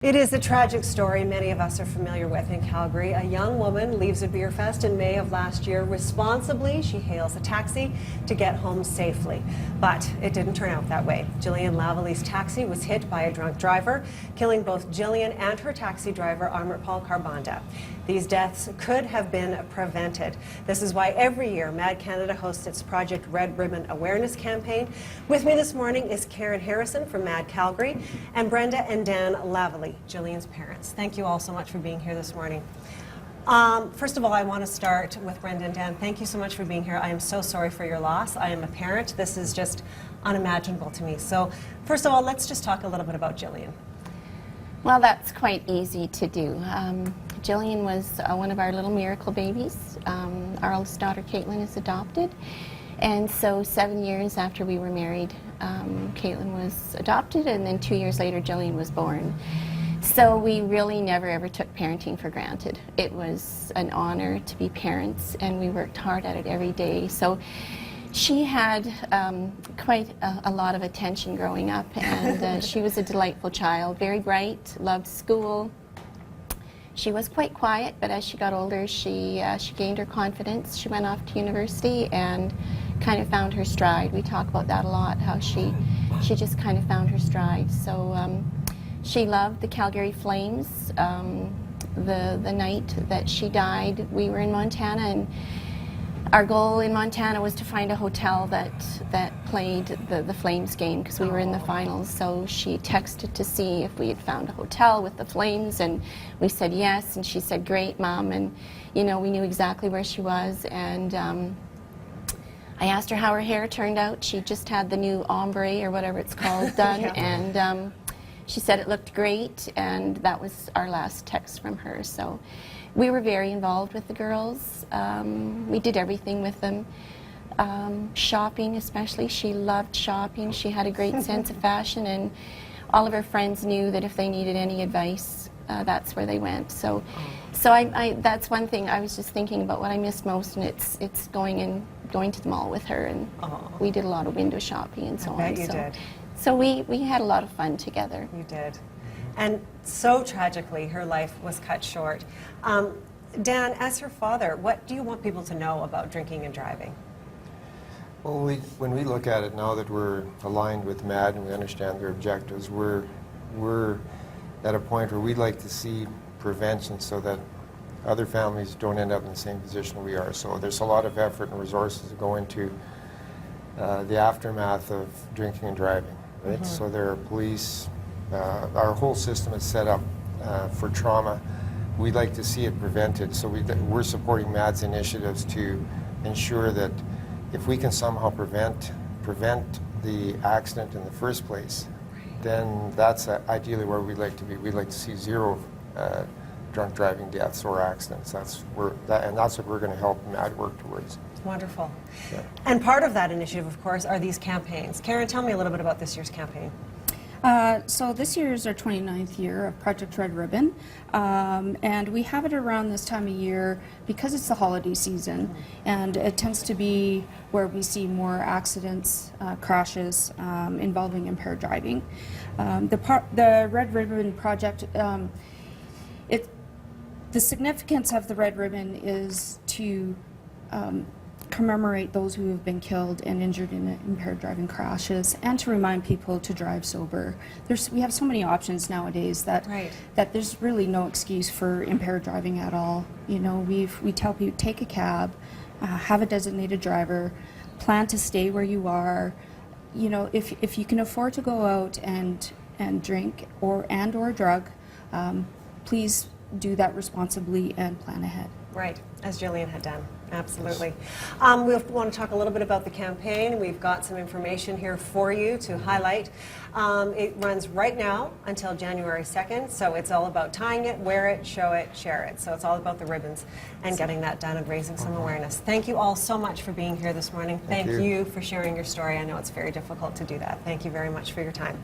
It is a tragic story many of us are familiar with in Calgary. A young woman leaves a beer fest in May of last year. Responsibly, she hails a taxi to get home safely. But it didn't turn out that way. Jillian Lavallee's taxi was hit by a drunk driver, killing both Jillian and her taxi driver, Paul Carbanda. These deaths could have been prevented. This is why every year Mad Canada hosts its Project Red Ribbon Awareness campaign. With me this morning is Karen Harrison from Mad Calgary and Brenda and Dan Lavallee, Jillian's parents. Thank you all so much for being here this morning. First of all, I want to start with Brenda and Dan. Thank you so much for being here. I am so sorry for your loss. I am a parent. This is just unimaginable to me. So first of all, let's just talk a little bit about Jillian. Well, that's quite easy to do. Jillian was one of our little miracle babies. Our oldest daughter, Caitlin, is adopted. And so 7 years after we were married, Caitlin was adopted, and then 2 years later, Jillian was born. So we really never ever took parenting for granted. It was an honor to be parents, and we worked hard at it every day. So she had quite a lot of attention growing up, and she was a delightful child, very bright, loved school. She was quite quiet, but as she got older, she gained her confidence. She went off to university and kind of found her stride. We talk about that a lot, how she just kind of found her stride. So she loved the Calgary Flames. The night that she died, we were in Montana, and our goal in Montana was to find a hotel that played the Flames game, because we were in the finals. So she texted to see if we had found a hotel with the Flames, and we said yes, and she said, "Great, Mom," and you know, we knew exactly where she was. And I asked her how her hair turned out. She just had the new ombre, or whatever it's called, done. Yeah. And she said it looked great, and that was our last text from her. So we were very involved with the girls. We did everything with them. Shopping especially, she loved shopping. She had a great sense of fashion, and all of her friends knew that if they needed any advice, that's where they went. So I that's one thing I was just thinking about, what I missed most, and it's going to the mall with her, and we did a lot of window shopping and so on. I bet you did. So we had a lot of fun together. You did. And so tragically, her life was cut short. Dan, as her father, what do you want people to know about drinking and driving? Well, when we look at it now that we're aligned with MAD and we understand their objectives, we're at a point where we'd like to see prevention so that other families don't end up in the same position we are. So there's a lot of effort and resources that go into the aftermath of drinking and driving, right? Mm-hmm. So there are police. Our whole system is set up for trauma. We'd like to see it prevented, so we're supporting MAD's initiatives to ensure that if we can somehow prevent the accident in the first place, then that's ideally where we'd like to be. We'd like to see zero drunk driving deaths or accidents. That's what we're going to help MAD work towards. Wonderful. Yeah. And part of that initiative, of course, are these campaigns. Karen, tell me a little bit about this year's campaign. So this year is our 29th year of Project Red Ribbon, and we have it around this time of year because it's the holiday season, and it tends to be where we see more accidents, crashes involving impaired driving. The Red Ribbon Project, the significance of the Red Ribbon is to commemorate those who have been killed and injured in impaired driving crashes, and to remind people to drive sober. We have so many options nowadays that there's really no excuse for impaired driving at all. You know, we tell people, take a cab, have a designated driver, plan to stay where you are. You know, if you can afford to go out and drink or drug, please do that responsibly and plan ahead. Right, as Jillian had done. Absolutely. We want to talk a little bit about the campaign. We've got some information here for you to highlight. It runs right now until January 2nd, so it's all about tying it, wear it, show it, share it. So it's all about the ribbons and getting that done and raising some awareness. Thank you all so much for being here this morning. Thank you for sharing your story. I know it's very difficult to do that. Thank you very much for your time.